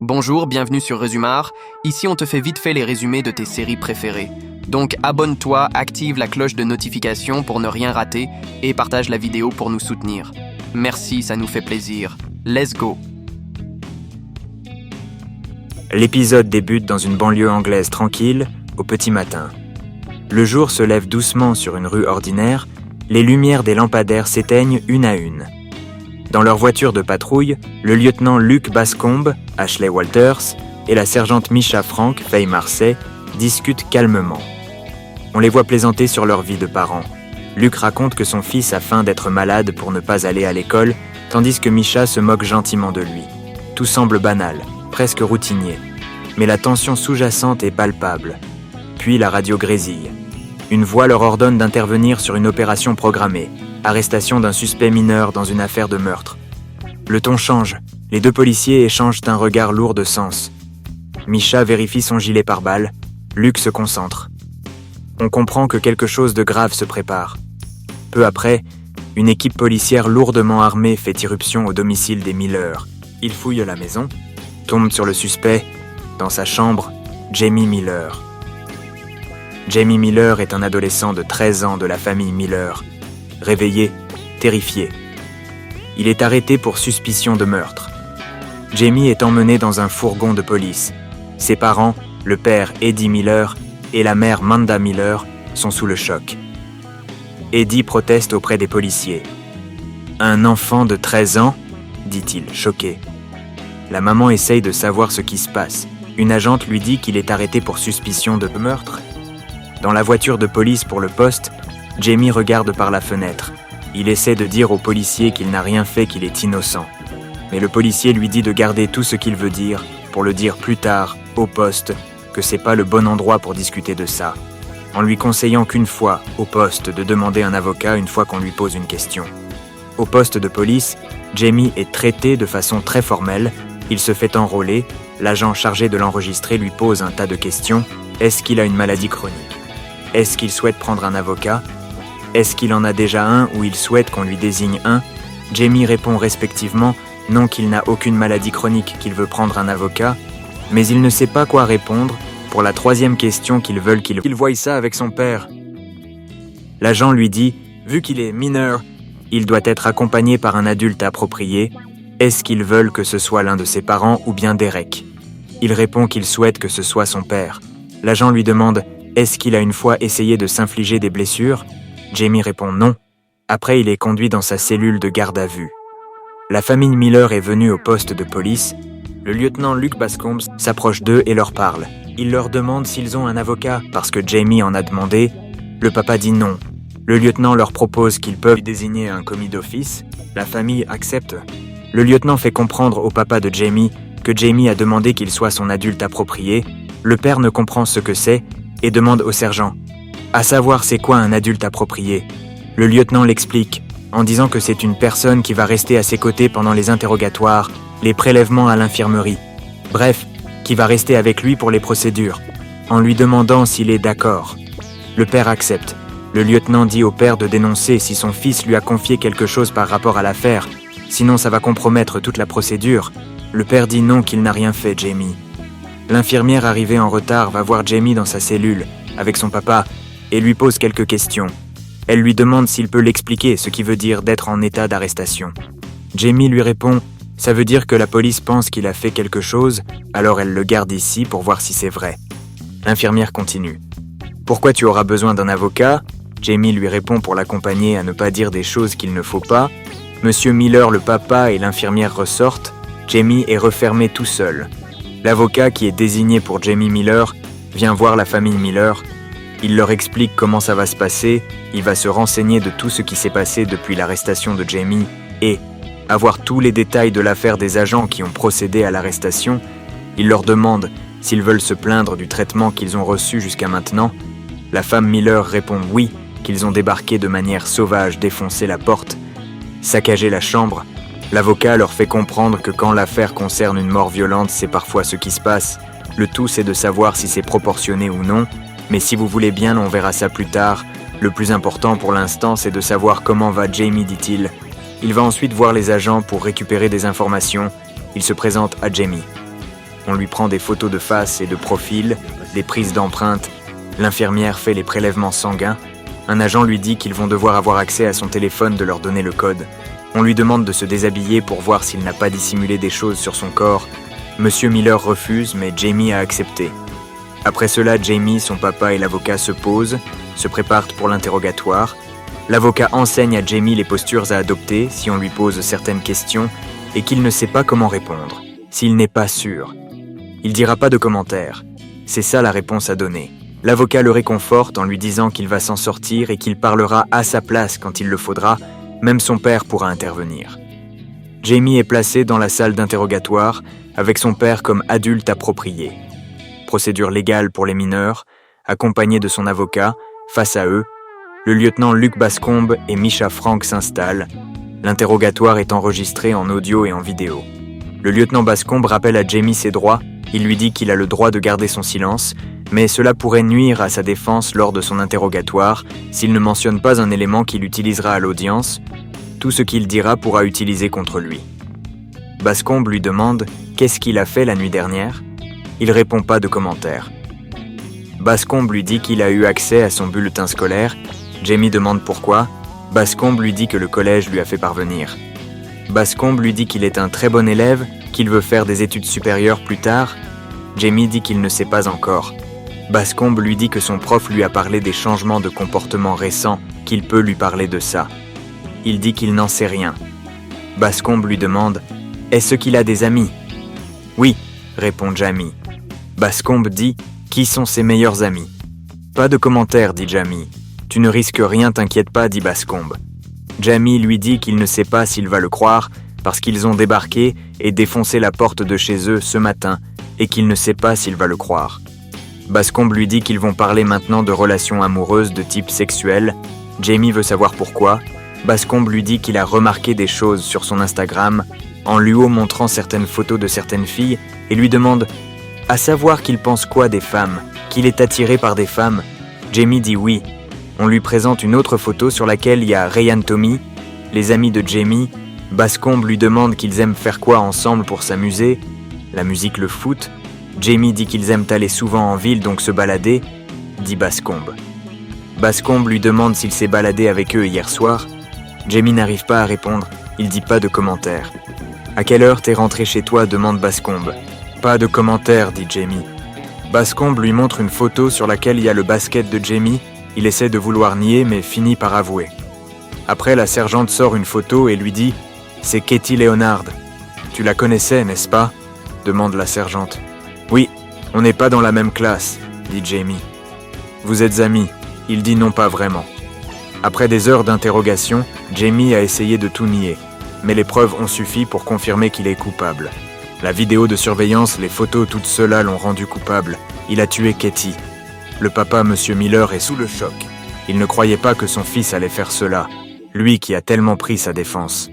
Bonjour, bienvenue sur Résumar. Ici, on te fait vite fait les résumés de tes séries préférées. Donc abonne-toi, active la cloche de notification pour ne rien rater et partage la vidéo pour nous soutenir. Merci, ça nous fait plaisir. Let's go! L'épisode débute dans une banlieue anglaise tranquille, au petit matin. Le jour se lève doucement sur une rue ordinaire, les lumières des lampadaires s'éteignent une à une. Dans leur voiture de patrouille, le lieutenant Luc Bascombe, Ashley Walters, et la sergente Misha Frank, Faye Marsay, discutent calmement. On les voit plaisanter sur leur vie de parents. Luc raconte que son fils a faim d'être malade pour ne pas aller à l'école, tandis que Misha se moque gentiment de lui. Tout semble banal, presque routinier. Mais la tension sous-jacente est palpable. Puis la radio grésille. Une voix leur ordonne d'intervenir sur une opération programmée. Arrestation d'un suspect mineur dans une affaire de meurtre. Le ton change. Les deux policiers échangent un regard lourd de sens. Misha vérifie son gilet pare-balles. Luc se concentre. On comprend que quelque chose de grave se prépare. Peu après, une équipe policière lourdement armée fait irruption au domicile des Miller. Ils fouillent la maison, tombent sur le suspect, dans sa chambre, Jamie Miller. Jamie Miller est un adolescent de 13 ans de la famille Miller. Réveillé, terrifié. Il est arrêté pour suspicion de meurtre. Jamie est emmené dans un fourgon de police. Ses parents, le père Eddie Miller et la mère Manda Miller, sont sous le choc. Eddie proteste auprès des policiers. « Un enfant de 13 ans ?» dit-il, choqué. La maman essaye de savoir ce qui se passe. Une agente lui dit qu'il est arrêté pour suspicion de meurtre. Dans la voiture de police pour le poste, Jamie regarde par la fenêtre. Il essaie de dire au policier qu'il n'a rien fait, qu'il est innocent. Mais le policier lui dit de garder tout ce qu'il veut dire, pour le dire plus tard, au poste, que c'est pas le bon endroit pour discuter de ça. En lui conseillant qu'une fois, au poste, de demander un avocat une fois qu'on lui pose une question. Au poste de police, Jamie est traité de façon très formelle. Il se fait enrôler. L'agent chargé de l'enregistrer lui pose un tas de questions. Est-ce qu'il a une maladie chronique? Est-ce qu'il souhaite prendre un avocat? Est-ce qu'il en a déjà un ou il souhaite qu'on lui désigne un? Jamie répond respectivement non qu'il n'a aucune maladie chronique, qu'il veut prendre un avocat, mais il ne sait pas quoi répondre pour la troisième question qu'ils veulent qu'il voie ça avec son père. L'agent lui dit, vu qu'il est mineur, il doit être accompagné par un adulte approprié. Est-ce qu'ils veulent que ce soit l'un de ses parents ou bien Derek? Il répond qu'il souhaite que ce soit son père. L'agent lui demande, est-ce qu'il a une fois essayé de s'infliger des blessures? Jamie répond non. Après, il est conduit dans sa cellule de garde à vue. La famille Miller est venue au poste de police. Le lieutenant Luc Bascombe s'approche d'eux et leur parle. Il leur demande s'ils ont un avocat parce que Jamie en a demandé. Le papa dit non. Le lieutenant leur propose qu'ils peuvent désigner un commis d'office. La famille accepte. Le lieutenant fait comprendre au papa de Jamie que Jamie a demandé qu'il soit son adulte approprié. Le père ne comprend ce que c'est et demande au sergent. À savoir c'est quoi un adulte approprié. Le lieutenant l'explique en disant que c'est une personne qui va rester à ses côtés pendant les interrogatoires, les prélèvements à l'infirmerie. Bref, qui va rester avec lui pour les procédures, en lui demandant s'il est d'accord. Le père accepte. Le lieutenant dit au père de dénoncer si son fils lui a confié quelque chose par rapport à l'affaire, sinon ça va compromettre toute la procédure. Le père dit non qu'il n'a rien fait, Jamie. L'infirmière arrivée en retard va voir Jamie dans sa cellule, avec son papa, et lui pose quelques questions. Elle lui demande s'il peut l'expliquer, ce qui veut dire d'être en état d'arrestation. Jamie lui répond « Ça veut dire que la police pense qu'il a fait quelque chose, alors elle le garde ici pour voir si c'est vrai. » L'infirmière continue. « Pourquoi tu auras besoin d'un avocat ?» Jamie lui répond pour l'accompagner à ne pas dire des choses qu'il ne faut pas. Monsieur Miller, le papa et l'infirmière ressortent. Jamie est refermé tout seul. L'avocat qui est désigné pour Jamie Miller vient voir la famille Miller. Il leur explique comment ça va se passer, il va se renseigner de tout ce qui s'est passé depuis l'arrestation de Jamie et avoir tous les détails de l'affaire des agents qui ont procédé à l'arrestation. Il leur demande s'ils veulent se plaindre du traitement qu'ils ont reçu jusqu'à maintenant. La femme Miller répond oui, qu'ils ont débarqué de manière sauvage, défoncé la porte, saccagé la chambre. L'avocat leur fait comprendre que quand l'affaire concerne une mort violente, c'est parfois ce qui se passe. Le tout, c'est de savoir si c'est proportionné ou non. Mais si vous voulez bien, on verra ça plus tard. Le plus important pour l'instant, c'est de savoir comment va Jamie, dit-il. Il va ensuite voir les agents pour récupérer des informations. Il se présente à Jamie. On lui prend des photos de face et de profil, des prises d'empreintes. L'infirmière fait les prélèvements sanguins. Un agent lui dit qu'ils vont devoir avoir accès à son téléphone de leur donner le code. On lui demande de se déshabiller pour voir s'il n'a pas dissimulé des choses sur son corps. Monsieur Miller refuse, mais Jamie a accepté. Après cela, Jamie, son papa et l'avocat se posent, se préparent pour l'interrogatoire. L'avocat enseigne à Jamie les postures à adopter si on lui pose certaines questions et qu'il ne sait pas comment répondre, s'il n'est pas sûr. Il dira pas de commentaires. C'est ça la réponse à donner. L'avocat le réconforte en lui disant qu'il va s'en sortir et qu'il parlera à sa place quand il le faudra, même son père pourra intervenir. Jamie est placé dans la salle d'interrogatoire avec son père comme adulte approprié. Procédure légale pour les mineurs, accompagné de son avocat, face à eux, le lieutenant Luc Bascombe et Misha Frank s'installent. L'interrogatoire est enregistré en audio et en vidéo. Le lieutenant Bascombe rappelle à Jamie ses droits. Il lui dit qu'il a le droit de garder son silence, mais cela pourrait nuire à sa défense lors de son interrogatoire s'il ne mentionne pas un élément qu'il utilisera à l'audience. Tout ce qu'il dira pourra utiliser contre lui. Bascombe lui demande qu'est-ce qu'il a fait la nuit dernière. Il répond pas de commentaires. Bascombe lui dit qu'il a eu accès à son bulletin scolaire. Jamie demande pourquoi. Bascombe lui dit que le collège lui a fait parvenir. Bascombe lui dit qu'il est un très bon élève, qu'il veut faire des études supérieures plus tard. Jamie dit qu'il ne sait pas encore. Bascombe lui dit que son prof lui a parlé des changements de comportement récents, qu'il peut lui parler de ça. Il dit qu'il n'en sait rien. Bascombe lui demande « Est-ce qu'il a des amis ?» « Oui », répond Jamie. Bascombe dit « Qui sont ses meilleurs amis ?» « Pas de commentaire, dit Jamie. « Tu ne risques rien, t'inquiète pas, dit Bascombe. » Jamie lui dit qu'il ne sait pas s'il va le croire parce qu'ils ont débarqué et défoncé la porte de chez eux ce matin et qu'il ne sait pas s'il va le croire. Bascombe lui dit qu'ils vont parler maintenant de relations amoureuses de type sexuel. Jamie veut savoir pourquoi. Bascombe lui dit qu'il a remarqué des choses sur son Instagram en lui montrant certaines photos de certaines filles et lui demande « À savoir qu'il pense quoi des femmes, qu'il est attiré par des femmes ?» Jamie dit oui. On lui présente une autre photo sur laquelle il y a Ryan Tommy, les amis de Jamie. Bascombe lui demande qu'ils aiment faire quoi ensemble pour s'amuser. La musique, le foot. Jamie dit qu'ils aiment aller souvent en ville, donc se balader, dit Bascombe. Bascombe lui demande s'il s'est baladé avec eux hier soir. Jamie n'arrive pas à répondre, il dit pas de commentaire. À quelle heure t'es rentré chez toi, demande Bascombe. Pas de commentaire, dit Jamie. Bascombe lui montre une photo sur laquelle il y a le basket de Jamie. Il essaie de vouloir nier, mais finit par avouer. Après, la sergente sort une photo et lui dit « C'est Katie Leonard. Tu la connaissais, n'est-ce pas ?» demande la sergente. « Oui, on n'est pas dans la même classe, » dit Jamie. « Vous êtes amis ?» Il dit non, pas vraiment. Après des heures d'interrogation, Jamie a essayé de tout nier, mais les preuves ont suffi pour confirmer qu'il est coupable. La vidéo de surveillance, les photos, toutes cela l'ont rendu coupable. Il a tué Katie. Le papa, Monsieur Miller, est sous le choc. Il ne croyait pas que son fils allait faire cela, lui qui a tellement pris sa défense.